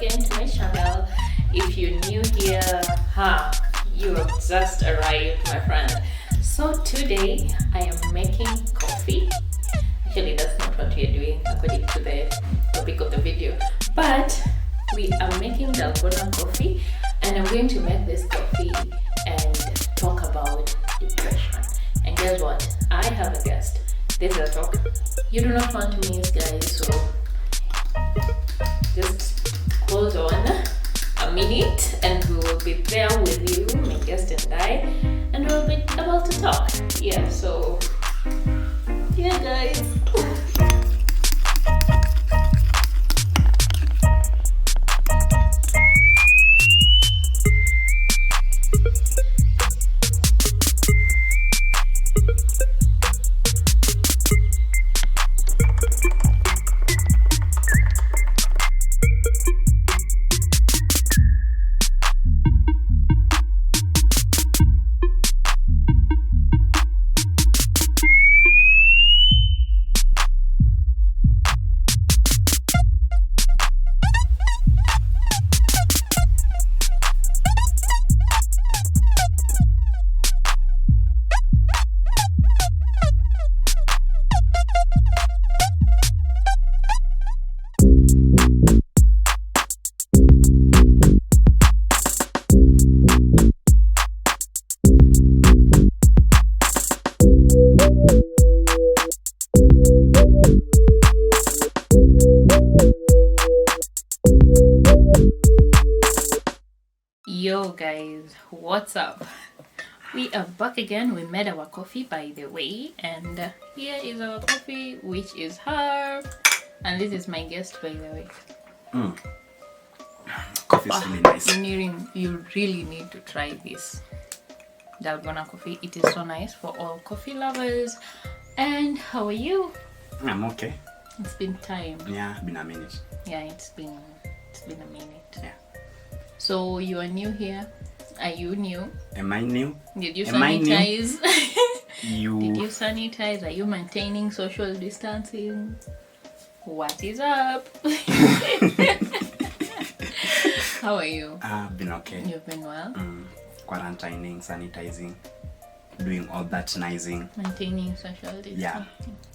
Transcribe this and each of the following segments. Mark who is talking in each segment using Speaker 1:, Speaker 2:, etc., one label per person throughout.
Speaker 1: again to my channel. If you're new here, you have just arrived, my friend. So today I am making coffee. Actually, that's not what we are doing according to the topic of the video, but we are making Dalgona coffee, and I'm going to make this coffee and talk about depression. And guess what? I have a guest. This is a talk you do not want to miss, guys, so just hold on a minute and we will be there with you, my guest and I, and we'll be about to talk. So yeah, guys. Yo guys, what's up? We are back again. We made our coffee, by the way, and here is our coffee, which is her, and this is my guest, by the way.
Speaker 2: Coffee is really nice.
Speaker 1: You really need to try this Dalgona coffee. It is so nice for all coffee lovers. And how are you?
Speaker 2: I'm okay.
Speaker 1: It's been time.
Speaker 2: Yeah, been a minute.
Speaker 1: Yeah, it's been a minute.
Speaker 2: Yeah.
Speaker 1: So you are new here. Are you new?
Speaker 2: Am I new?
Speaker 1: Did you
Speaker 2: Am I new?
Speaker 1: sanitize? Did you
Speaker 2: You
Speaker 1: sanitize? Are you maintaining social distancing? What is up? How are you?
Speaker 2: I've been okay.
Speaker 1: You've been well?
Speaker 2: Quarantining, sanitizing, doing all that nicing.
Speaker 1: Maintaining social distancing.
Speaker 2: Yeah.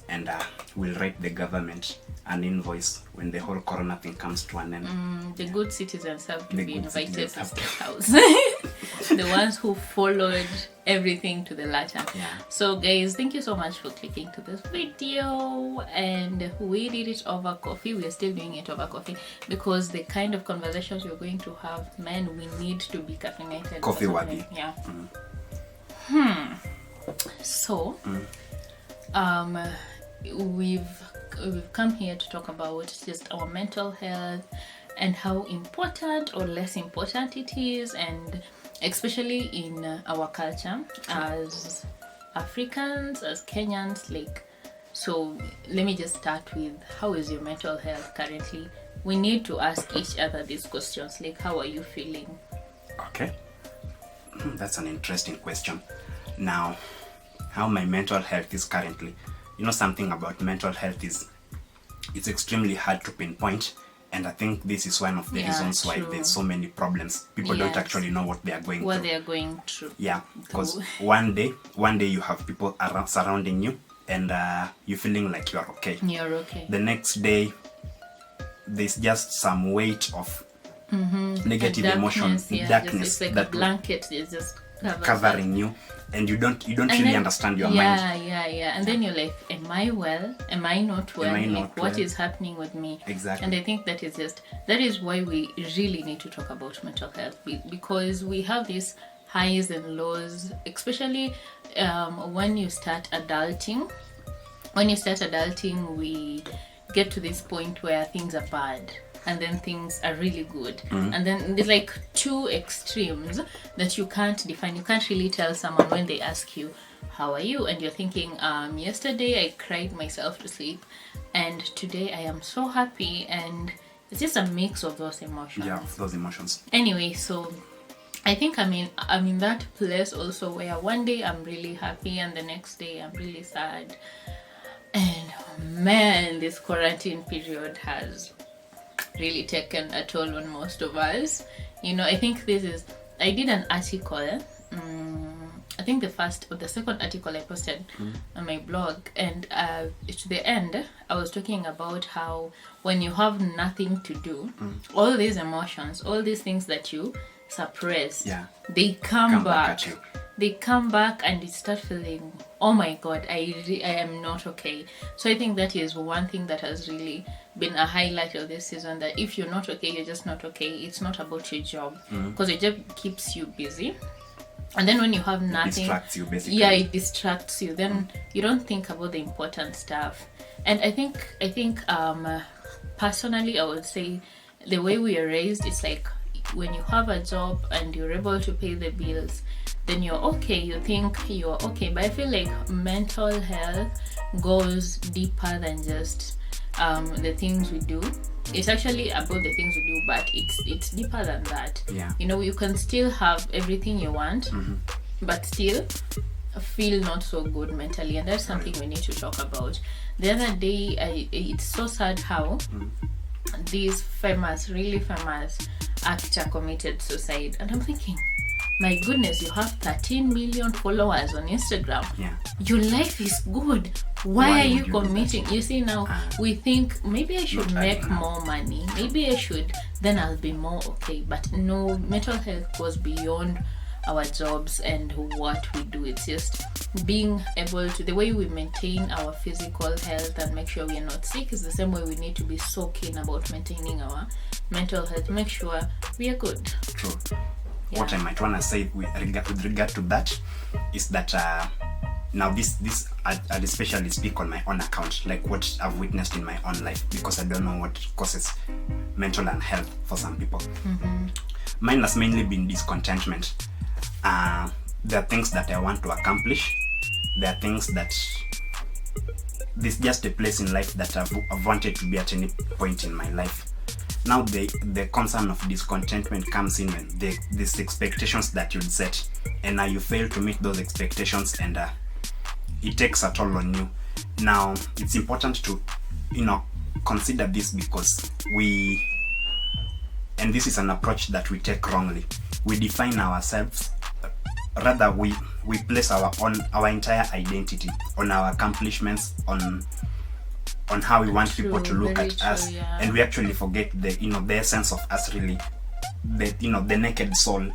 Speaker 2: And we'll write the government an invoice when the whole corona thing comes to an end.
Speaker 1: The good citizens have to
Speaker 2: The
Speaker 1: be
Speaker 2: good
Speaker 1: invited to
Speaker 2: citizens have
Speaker 1: State
Speaker 2: to.
Speaker 1: House. The ones who followed everything to the letter.
Speaker 2: Yeah.
Speaker 1: So guys, thank you so much for clicking to this video, and we did it over coffee. We are still doing it over coffee because the kind of conversations we're going to have, man, we need to be caffeinated.
Speaker 2: Coffee worthy.
Speaker 1: Yeah. So we've come here to talk about just our mental health and how important or less important it is, and especially in our culture as Africans, as Kenyans. So let me just start with, how is your mental health currently? We need to ask each other these questions, like, how are you feeling?
Speaker 2: Okay. That's an interesting question. Now, how my mental health is currently. You know, something about mental health is it's extremely hard to pinpoint, and I think this is one of the reasons why there's so many problems. People don't actually know what they are going through. Yeah, because one day you have people surrounding you, and you're feeling like you're okay.
Speaker 1: You're okay.
Speaker 2: The next day, there's just some weight of negative emotions, darkness,
Speaker 1: it's like
Speaker 2: that
Speaker 1: a blanket is just
Speaker 2: covering you, and you don't really understand your mind.
Speaker 1: And then you're like, am I well? Am I not well? What is happening with me?
Speaker 2: Exactly.
Speaker 1: And I think that is why we really need to talk about mental health, because we have these highs and lows, especially when you start adulting. When you start adulting, we get to this point where things are bad, and then things are really good. And then there's like two extremes that you can't define. You can't really tell someone when they ask you, how are you? And you're thinking, yesterday I cried myself to sleep, and today I am so happy. And it's just a mix of those emotions.
Speaker 2: Yeah, those emotions.
Speaker 1: Anyway, so I think I'm in that place also where one day I'm really happy and the next day I'm really sad. And man, this quarantine period has really taken a toll on most of us. I think I did an article, I think the second article I posted on my blog, and to the end I was talking about how when you have nothing to do, all these emotions, all these things that you suppress, they come back
Speaker 2: at you.
Speaker 1: They come back and you start feeling, oh my god, I am not okay. So I think that is one thing that has really been a highlight of this season, that if you're not okay, you're just not okay. It's not about your job, because your job keeps you busy, and then when you have nothing,
Speaker 2: it distracts you basically.
Speaker 1: It distracts you. Then you don't think about the important stuff. And I think personally, I would say the way we are raised, it's like when you have a job and you're able to pay the bills, then you're okay. You think you're okay. But I feel like mental health goes deeper than just the things we do. It's actually about the things we do, but it's deeper than that. You can still have everything you want, but still feel not so good mentally, and that's something we need to talk about. The other day, it's so sad how this really famous actor committed suicide, and I'm thinking, my goodness, you have 13 million followers on Instagram. Your life is good. Why are you committing? You see, now we think maybe I should make more money. Maybe I should, then I'll be more okay. But no, mental health goes beyond our jobs and what we do. It's just being able to, the way we maintain our physical health and make sure we are not sick is the same way we need to be so keen about maintaining our mental health, make sure we are good.
Speaker 2: True. What I might want to say with regard to that is that now this I'd especially speak on my own account, like what I've witnessed in my own life, because I don't know what causes mental unhealth for some people. Mine has mainly been discontentment. There are things that I want to accomplish. There are things that this just a place in life that I've wanted to be at any point in my life. Now the concern of discontentment comes in when these expectations that you'd set, and now you fail to meet those expectations, and it takes a toll on you. Now it's important to consider this, because and this is an approach that we take wrongly. We define ourselves, rather we place our entire identity on our accomplishments, on how we want people to look at us, and we actually forget the essence of us, really, the naked soul,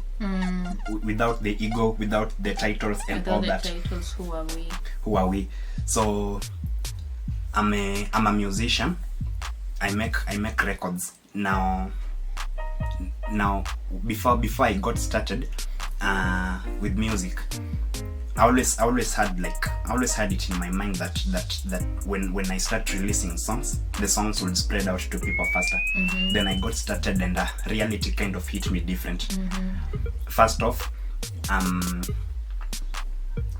Speaker 2: without the ego, without the titles and all that.
Speaker 1: Titles,
Speaker 2: who are we? So I'm a musician. I make records now. Before I got started with music, I always had it in my mind that when I start releasing songs, the songs would spread out to people faster. Then I got started, and reality kind of hit me different. First off,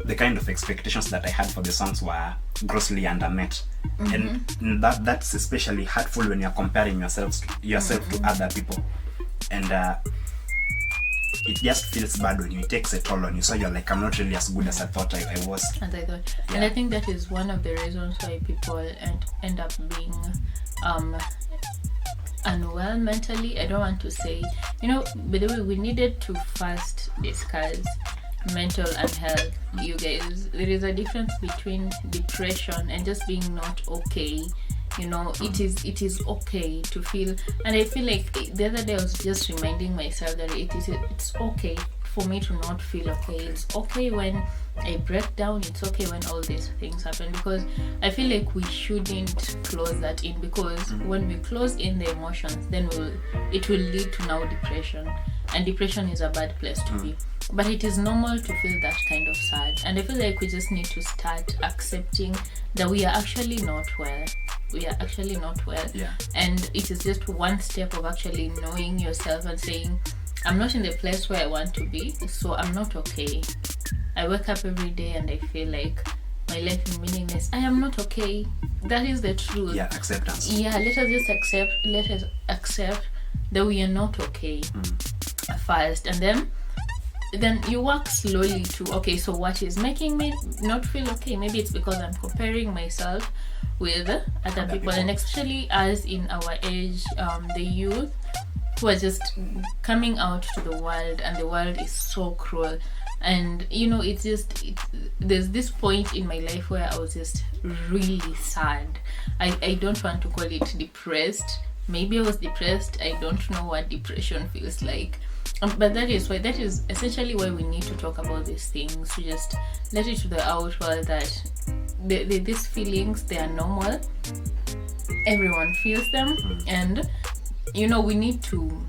Speaker 2: the kind of expectations that I had for the songs were grossly undermet, and that's especially hurtful when you're comparing yourself to other people, and it just feels bad when it takes a toll on you. So you're like, I'm not really as good as I thought I was.
Speaker 1: And I think that is one of the reasons why people end up being unwell mentally. I don't want to say, by the way, we needed to first discuss mental unhealth, you guys. There is a difference between depression and just being not okay. It is okay to feel, and I feel like the other day I was just reminding myself that it's okay for me to not feel okay. It's okay when I break down. It's okay when all these things happen, because I feel like we shouldn't close that in, because when we close in the emotions, then it will lead to now depression, and depression is a bad place to be. But it is normal to feel that kind of sad, and I feel like we just need to start accepting that we are actually not well. And it is just one step of actually knowing yourself and saying, I'm not in the place where I want to be, so I'm not okay. I wake up every day and I feel like my life is meaningless. I am not okay. That is the truth.
Speaker 2: Acceptance.
Speaker 1: Let us accept that we are not okay first, and then you work slowly to, okay, so what is making me not feel okay? Maybe it's because I'm comparing myself with other people, and especially as in our age, the youth who are just coming out to the world, and the world is so cruel. And there's this point in my life where I was just really sad. I don't want to call it depressed. Maybe I was depressed. I don't know what depression feels like. But that is essentially why we need to talk about these things, to just let it to the out world that these feelings, they are normal. Everyone feels them, and we need to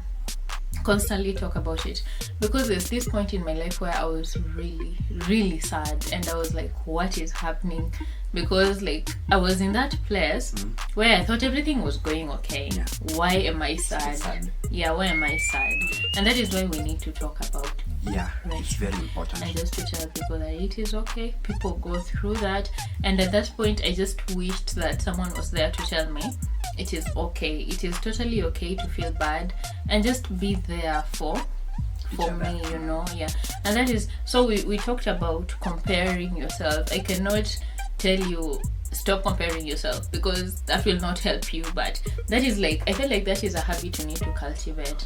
Speaker 1: constantly talk about it, because there's this point in my life where I was really, really sad, and I was like, what is happening? Because I was in that place where I thought everything was going okay. Why am I sad? Yeah, why am I sad? And that is why we need to talk about.
Speaker 2: It's very important.
Speaker 1: And just to tell people that it is okay. People go through that, and at that point I just wished that someone was there to tell me it is okay. It is totally okay to feel bad, and just be there for me, And that is, so we talked about comparing yourself. I cannot tell you stop comparing yourself, because that will not help you, but that is I feel like that is a habit you need to cultivate,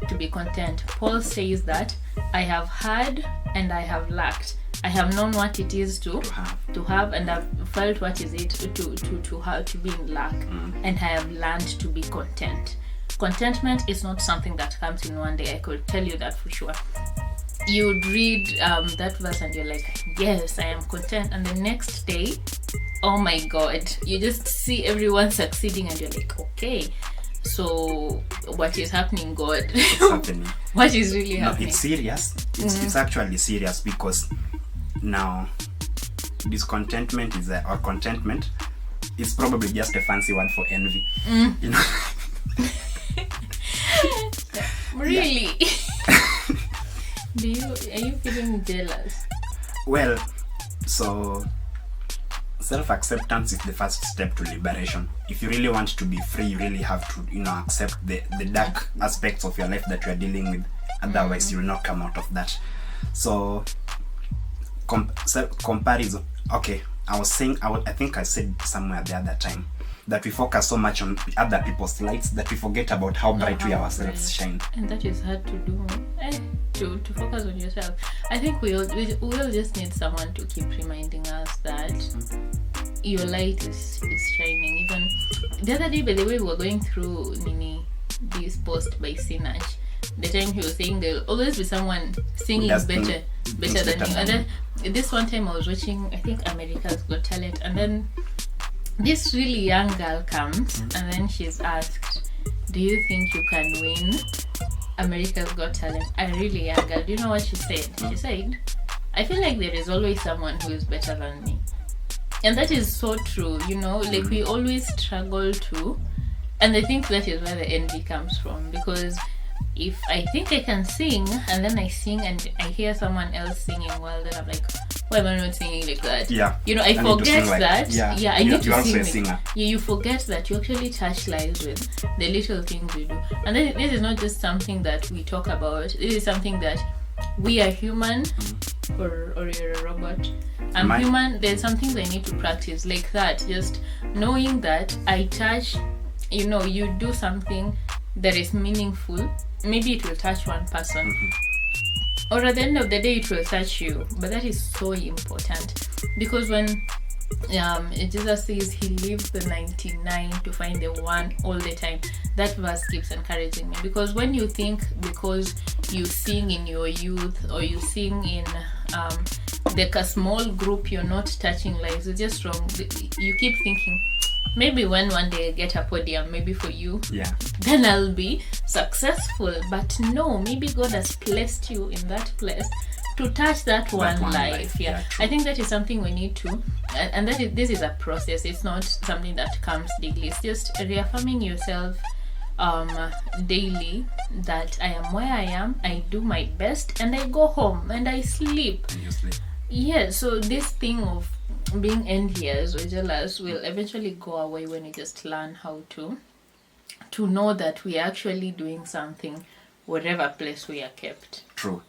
Speaker 1: to be content. Paul says that I have had and I have lacked. I have known what it is to have, and I've felt what is it to have, to be in lack, and I have learned to be content. Contentment is not something that comes in one day. I could tell you that for sure. You would read that verse and you're like, yes, I am content, and the next day, oh my god, you just see everyone succeeding and you're like, okay, so what is happening, God?
Speaker 2: It's happening.
Speaker 1: What is really happening?
Speaker 2: It's serious. It's actually serious, because now discontentment is or contentment is probably just a fancy word for envy.
Speaker 1: Really? Are you feeling jealous?
Speaker 2: Well, so self-acceptance is the first step to liberation. If you really want to be free, you really have to accept the dark aspects of your life that you are dealing with. Otherwise you will not come out of that. So comparison. Okay, I was saying, I think I said somewhere the other time that we focus so much on other people's lights that we forget about how bright we ourselves shine.
Speaker 1: And that is hard to do. To focus on yourself. I think we all just need someone to keep reminding us that your light is shining. Even the other day, by the way, we were going through this post by Sinach. The time he was saying there'll always be someone singing better than you. And then this one time I was watching, I think, America's Got Talent, and then this really young girl comes, and then she's asked, do you think you can win America's Got Talent? A really young girl. Do you know what she said? She said, I feel like there is always someone who is better than me. And that is so true, we always struggle to, and I think that is where the envy comes from, because if I think I can sing, and then I sing and I hear someone else singing well, then I'm like, why am I not singing like that? I forget that. I need to sing. A singer. You forget that you actually touch lives with the little things you do. And then this is not just something that we talk about. It is something that we are human, or you're a robot. I'm human. There's some things I need to practice, like that. Just knowing that I touch, you do something that is meaningful. Maybe it will touch one person, or at the end of the day it will touch you. But that is so important, because when Jesus says he leaves the 99 to find the one all the time, that verse keeps encouraging me, because when you think because you sing in your youth, or you sing in a small group, you're not touching lives, it's just wrong. You keep thinking, maybe when one day I get a podium, maybe for you, then I'll be successful. But no, maybe God has placed you in that place to touch that one life. I think that is something we need to, and this is a process. It's not something that comes daily. It's just reaffirming yourself daily that I am where I am, I do my best, and I go home and I sleep.
Speaker 2: And you sleep.
Speaker 1: Yeah, so this thing of being envious or jealous will eventually go away when you just learn how to know that we are actually doing something whatever place we are kept.
Speaker 2: True.